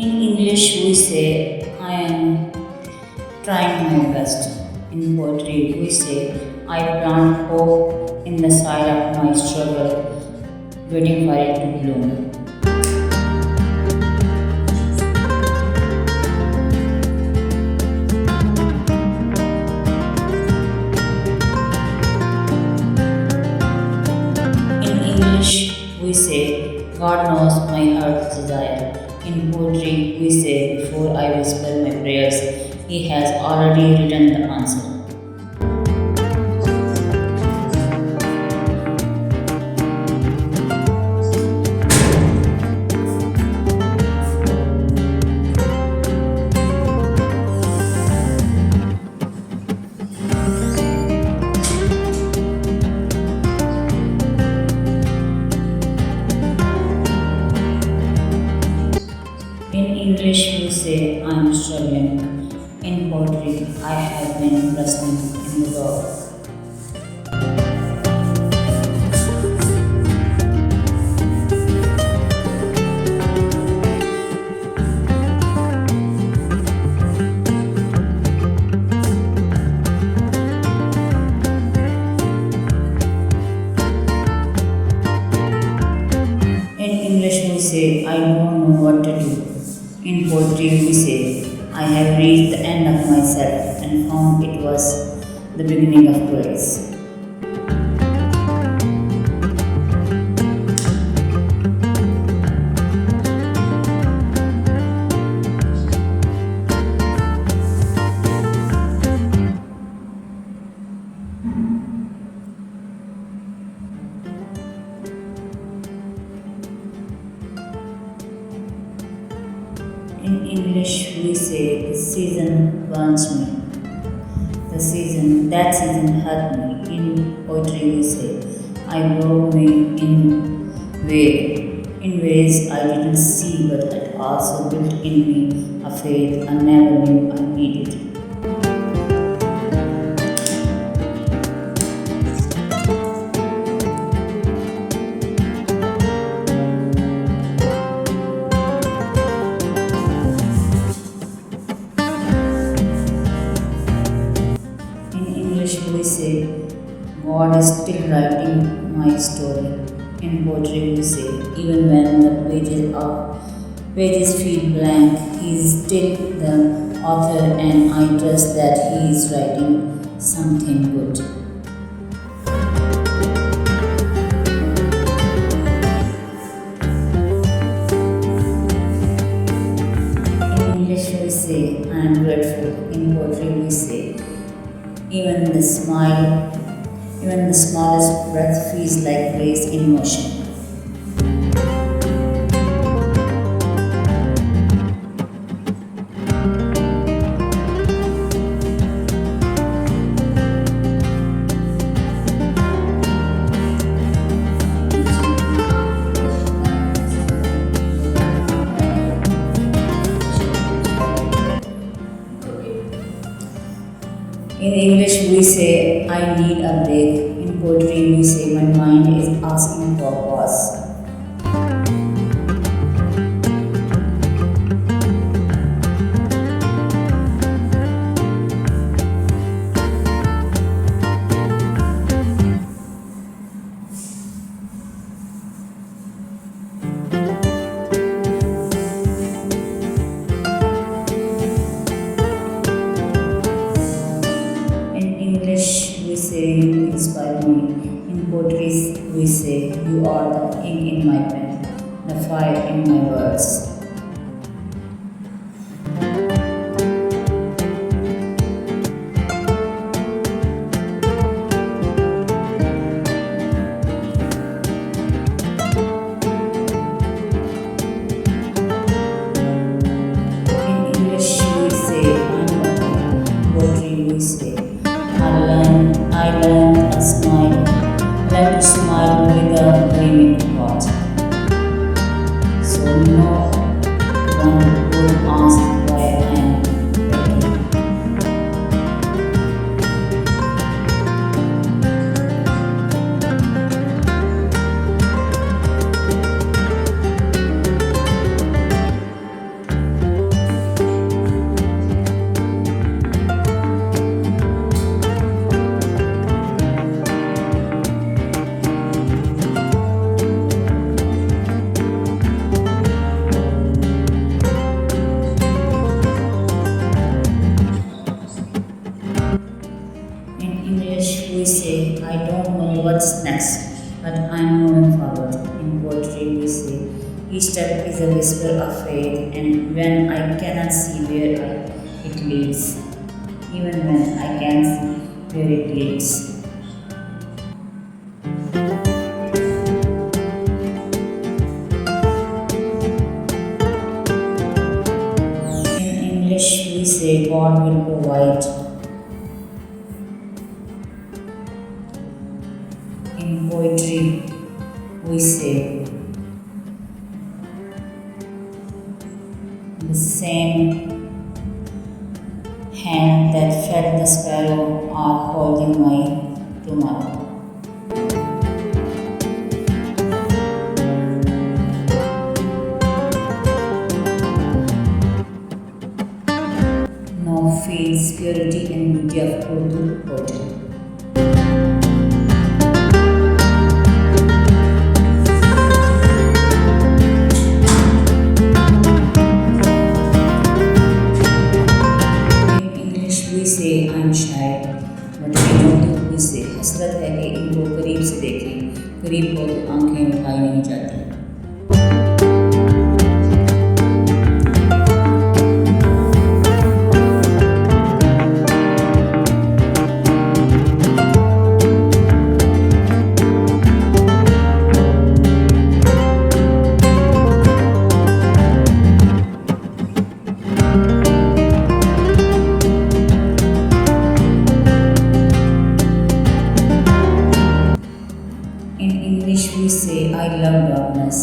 In English, we say, I am trying my best. In poetry, we say, I plant hope in the side of my struggle, waiting for it to bloom. In English, we say, God knows my heart's desire. In poetry, we say, before I whisper my prayers, He has already written the answer. In English, we say, I am struggling. In poetry, I have been wrestling in the dark. In English, we say, I don't know what to do. In poetry, we say, I have reached the end of myself and found it was the beginning of grace. In English, we say, the season burns me. That season hurt me. In poetry, we say, I broke me in ways I didn't see, but it also built in me a faith I never knew I needed. We say, God is still writing my story. In poetry, we say, even when the pages feel blank, He is still the author, and I trust that He is writing something good. In English, we say, I am grateful. In poetry, we say, even the smallest breath feels like grace in motion. In English, we say, I need a break. In poetry, we say, my mind is asking for pause. We say, you inspire me. In poetry, we say, you are the ink in my pen, the fire in my words. In English, we say, I'm the poetry, we say, I learned to smile with a gleaming heart. So no Each step is a whisper of faith, and when I cannot see it leads, even when I can see where it leads. In English, we say God will provide. In poetry, we say the same hand that fed the sparrow are holding my tomorrow. Now feels purity and beauty of Urdu poetry. We say I'm shy, but in Urdu we say हसरत है कि इनको करीब से देखें, करीब हो तो आंखें उठाई नहीं जाती. In English we say I love darkness,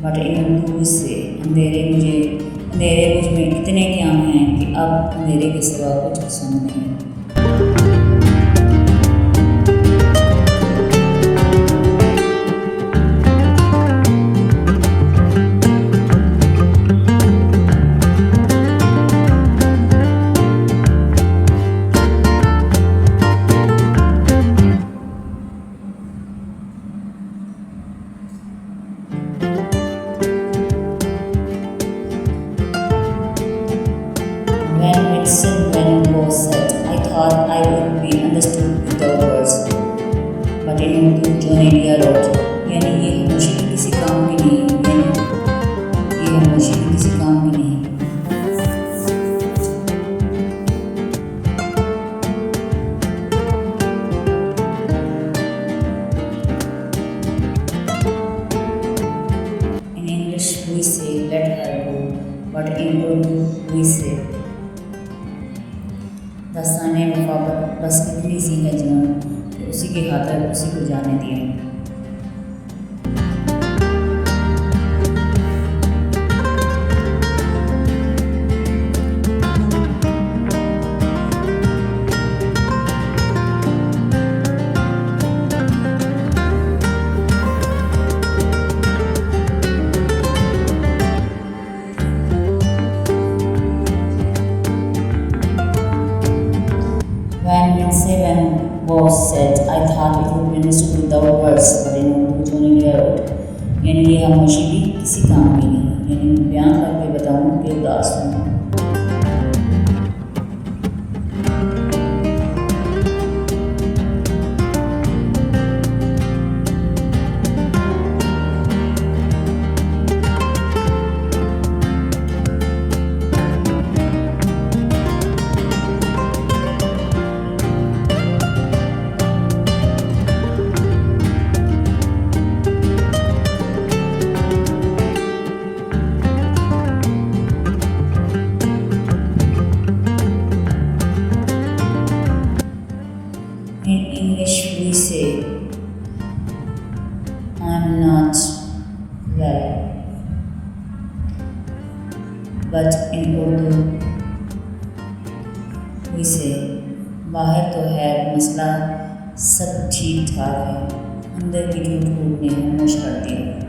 but in Urdu we say अंधेरे मुझ में इतने क्या हैं कि अब अंधेरे के सिवा कुछ पसंद नहीं. When it was said, I thought I would be understood without words. But in Urdu, जो नेडिया wrote, यानी ये खामोशी किसी काम की नहीं, यानी ये खामोशी किसी काम की नहीं. In English, we say let her go, but in Urdu, we say Dastane वफाकत बस इतनी सी है जीवन कि उसी की खातिर उसी को जाने दिया. When was said, I thought it would be understood without words, but in Urdu जो नेडिया wrote, यानी ये खामोशी भी किसी काम की नहीं, यानी मैं बयान करके बताऊँ कि उदास हूँ. In English we say I'm not well, but in Urdu we say बाहर तो है मसला सब ठीक ठाक है, अंदर की झूठ फूट ने खामोश कर दिया.